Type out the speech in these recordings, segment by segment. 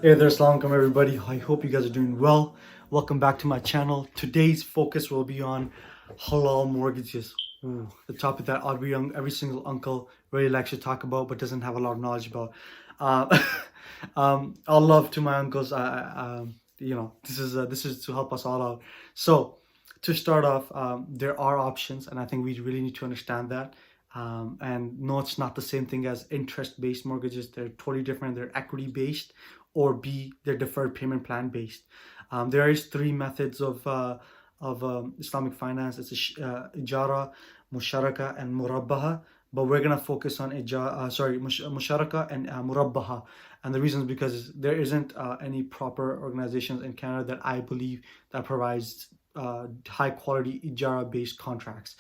Hey there, Assalamu alaikum everybody. I hope you guys are doing well. Welcome back to my channel. Today's focus will be on halal mortgages. Ooh, the topic that every single uncle really likes to talk about but doesn't have a lot of knowledge about. Uh, all love to my uncles. This is to help us all out. So to start off, there are options, and I think we really need to understand that. And no, it's not the same thing as interest-based mortgages. They're totally different. They're equity-based, or B, they're deferred payment plan-based. There is three methods of Islamic finance. It's ijara, musharaka, and murabbaha. But we're gonna focus on musharaka and murabbaha. And the reason is because there isn't any proper organizations in Canada that I believe that provides high quality ijara-based contracts.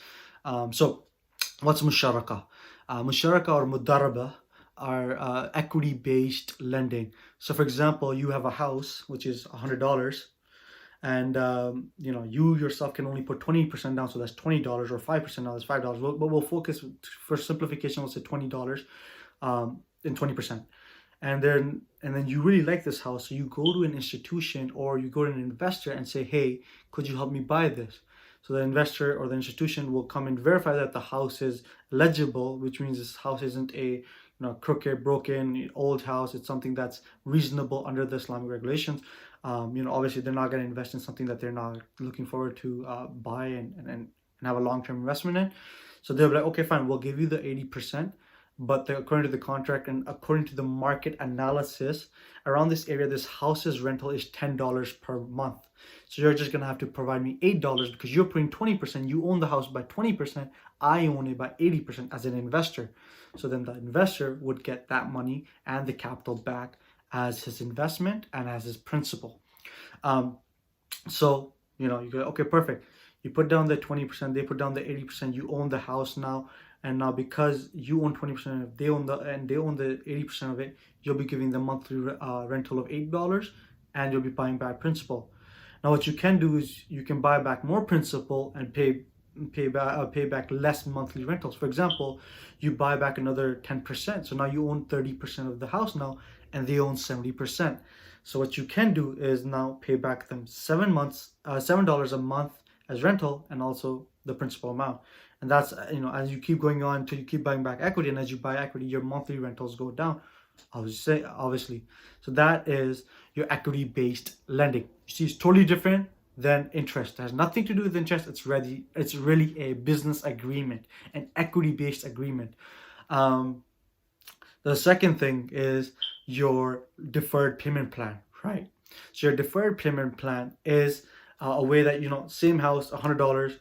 So what's musharaka? Musharaka or mudaraba are equity-based lending. So for example, you have a house which is $100, and you yourself can only put 20% down, so that's $20, or 5% down, that's $5. But we'll focus, for simplification, we'll say $20 and 20%. And then you really like this house, so you go to an institution or you go to an investor and say, hey, could you help me buy this? So the investor or the institution will come and verify that the house is legible, which means this house isn't a crooked, broken, old house. It's something that's reasonable under the Islamic regulations. Obviously they're not going to invest in something that they're not looking forward to buy and have a long-term investment in. So they'll be like, okay, fine, we'll give you the 80%. But according to the contract and according to the market analysis around this area, this house's rental is $10 per month. So you're just gonna have to provide me $8 because you're putting 20%. You own the house by 20%. I own it by 80% as an investor. So then the investor would get that money and the capital back as his investment and as his principal. So you go, okay, perfect. You put down the 20%, they put down the 80%. You own the house now. And now because you own 20% of it, they own the 80% of it, you'll be giving the monthly rental of $8, and you'll be buying back principal. Now what you can do is you can buy back more principal and pay back less monthly rentals. For example, you buy back another 10%. So now you own 30% of the house now, and they own 70%. So what you can do is now pay back them $7 a month as rental, and also the principal amount. And that's, as you keep going on until you keep buying back equity, and as you buy equity, your monthly rentals go down, obviously. So that is your equity-based lending. You see, it's totally different than interest. It has nothing to do with interest. It's really a business agreement, an equity-based agreement. The second thing is your deferred payment plan, right? So your deferred payment plan is a way that, same house, $100,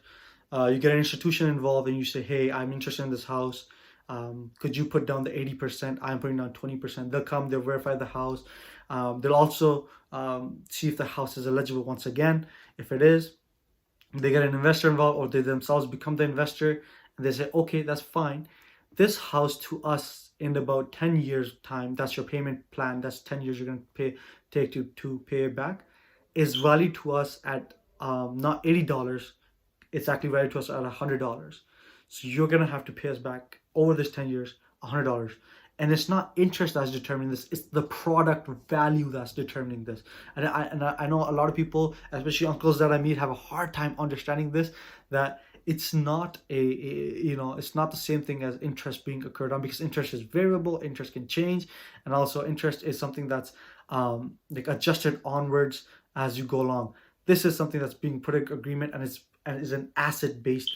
you get an institution involved and you say, hey, I'm interested in this house. Could you put down the 80%? I'm putting down 20%. They'll come, they'll verify the house. They'll also see if the house is eligible once again. If it is, they get an investor involved, or they themselves become the investor, and they say, okay, that's fine. This house to us in about 10 years time, that's your payment plan, that's 10 years you're going to take to pay it back, is valued to us at not $80, it's actually valued to us at $100. So you're gonna have to pay us back over this 10 years $100. And it's not interest that's determining this, it's the product value that's determining this. And I know a lot of people, especially uncles that I meet, have a hard time understanding this, that it's not it's not the same thing as interest being accrued on, because interest is variable, interest can change, and also interest is something that's like adjusted onwards as you go along. This is something that's being put in agreement, and is an asset-based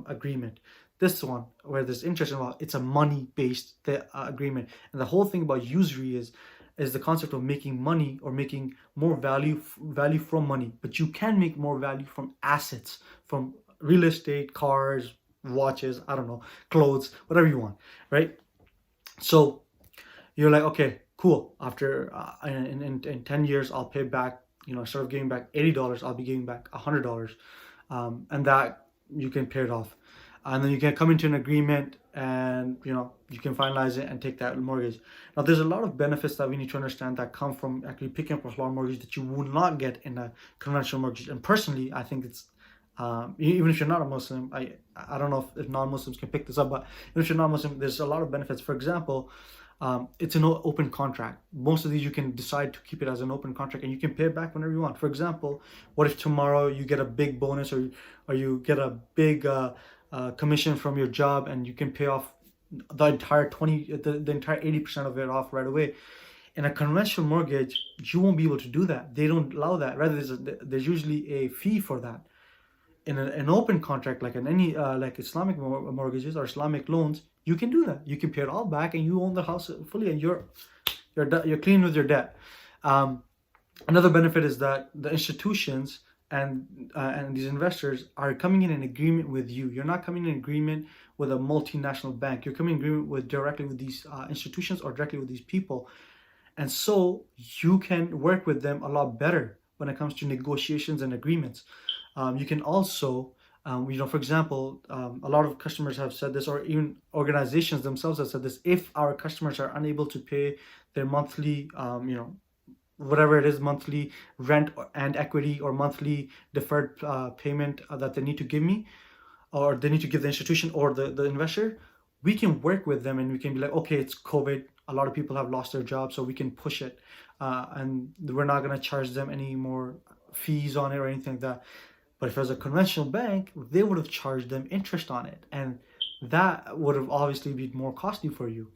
agreement. This one, where there's interest involved, it's a money-based agreement. And the whole thing about usury is the concept of making money, or making more value from money. But you can make more value from assets, from real estate, cars, watches, I don't know, clothes, whatever you want, right? So you're like, okay, cool. After in 10 years, I'll pay back, instead of giving back $80, I'll be giving back $100. And that you can pay it off, and then you can come into an agreement, and you can finalize it and take that mortgage. Now there's a lot of benefits that we need to understand that come from actually picking up a halal mortgage that you would not get in a conventional mortgage. And personally, I think it's even if you're not a Muslim, I don't know if non-Muslims can pick this up, but even if you're not Muslim, there's a lot of benefits. For example, it's an open contract. Most of these you can decide to keep it as an open contract, and you can pay it back whenever you want. For example, what if tomorrow you get a big bonus, or you get a big commission from your job, and you can pay off the entire 80% of it off right away. In a conventional mortgage, you won't be able to do that. They don't allow that. Rather, there's usually a fee for that. In an open contract, like in any like Islamic mortgages or Islamic loans, you can do that. You can pay it all back, and you own the house fully, and you're clean with your debt. Another benefit is that the institutions and these investors are coming in agreement with you. You're not coming in agreement with a multinational bank. You're coming in agreement directly with these institutions or directly with these people, and so you can work with them a lot better when it comes to negotiations and agreements. You can also, for example, a lot of customers have said this, or even organizations themselves have said this: if our customers are unable to pay their monthly, whatever it is, monthly rent and equity, or monthly deferred payment that they need to give me, or they need to give the institution or the investor, we can work with them, and we can be like, okay, it's COVID. A lot of people have lost their jobs, so we can push it. And we're not going to charge them any more fees on it or anything like that. But if it was a conventional bank, they would have charged them interest on it. And that would have obviously been more costly for you.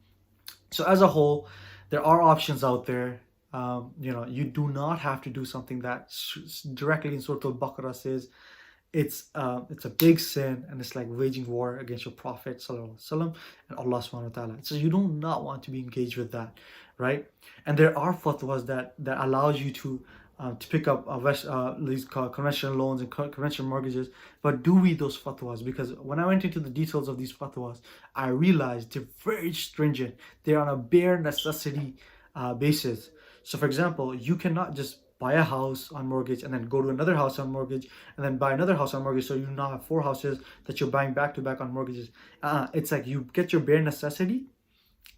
So as a whole, there are options out there. You do not have to do something that directly in Surah Al-Baqarah says it's a big sin, and it's like waging war against your Prophet ﷺ and Allah subhanahu wa ta'ala. So you do not want to be engaged with that, right? And there are fatwas that allows you to pick up these conventional loans and conventional mortgages, but do read those fatwas, because when I went into the details of these fatwas, I realized they're very stringent. They're on a bare necessity basis. So for example, you cannot just buy a house on mortgage and then go to another house on mortgage and then buy another house on mortgage, so you now have 4 houses that you're buying back to back on mortgages. It's like you get your bare necessity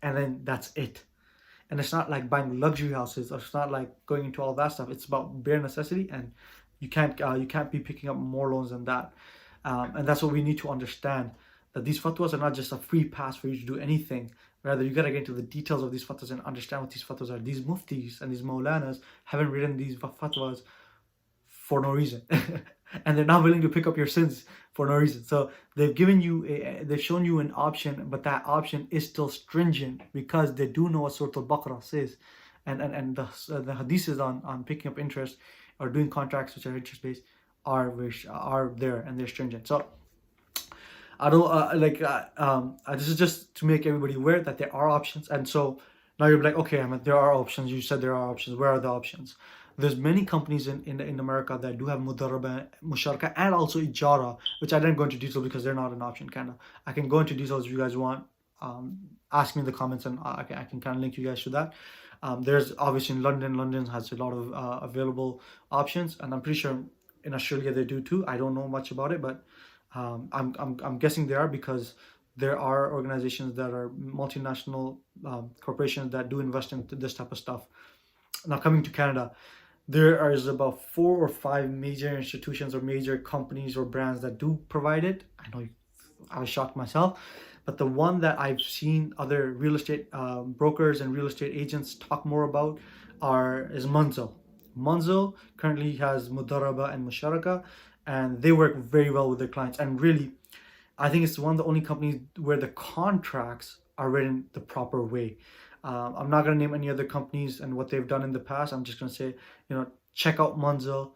and then that's it. And it's not like buying luxury houses, or it's not like going into all that stuff. It's about bare necessity, and you can't be picking up more loans than that. And that's what we need to understand, that these fatwas are not just a free pass for you to do anything. Rather, you gotta get into the details of these fatwas and understand what these fatwas are. These muftis and these maulanas haven't written these fatwas for no reason. And they're not willing to pick up your sins for no reason. So they've shown you an option, but that option is still stringent, because they do know what Surah Al-Baqarah says, and the Hadiths on picking up interest or doing contracts which are interest based are there, and they're stringent. So I don't this is just to make everybody aware that there are options. And so now you're like, okay, Ahmed, there are options. You said there are options. Where are the options? There's many companies in America that do have mudaraba, musharaka, and also ijara, which I didn't go into detail because they're not an option. I can go into details if you guys want. Ask me in the comments, and I can kind of link you guys to that. There's obviously in London. London has a lot of available options, and I'm pretty sure in Australia they do too. I don't know much about it, but I'm guessing there are, because there are organizations that are multinational corporations that do invest in this type of stuff. Now coming to Canada, there is about 4 or 5 major institutions or major companies or brands that do provide it. I know I was shocked myself, but the one that I've seen other real estate brokers and real estate agents talk more about is Munzil. Munzil currently has Mudaraba and Musharaka, and they work very well with their clients. And really, I think it's one of the only companies where the contracts are written the proper way. I'm not going to name any other companies and what they've done in the past. I'm just going to say, check out Munzil.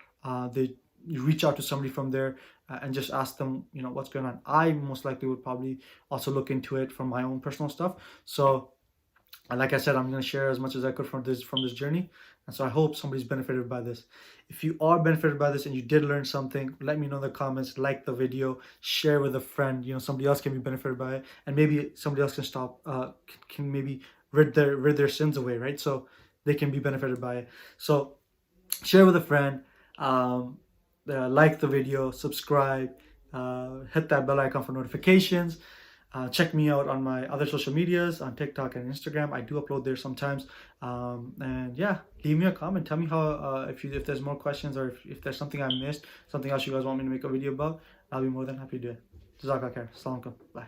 You reach out to somebody from there and just ask them, what's going on. I most likely would probably also look into it from my own personal stuff. So, like I said, I'm going to share as much as I could from this journey. And so I hope somebody's benefited by this. If you are benefited by this and you did learn something, let me know in the comments, like the video, share with a friend. Somebody else can be benefited by it, and maybe somebody else can maybe rid their sins away, right? So they can be benefited by it. So share with a friend, like the video, subscribe, hit that bell icon for notifications. Check me out on my other social medias, on TikTok and Instagram. I do upload there sometimes. And yeah, leave me a comment. Tell me how if there's more questions, or if there's something I missed, something else you guys want me to make a video about. I'll be more than happy to do it. Jazakallah khair. Assalamu alaikum. Bye.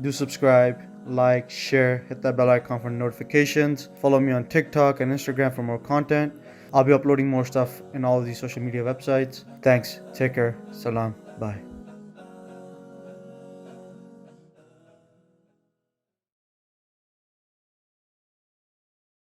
do subscribe, like, share, hit that bell icon for notifications. Follow me on TikTok and Instagram for more content. I'll be uploading more stuff in all of these social media websites. Thanks. Take care. Salam. Bye.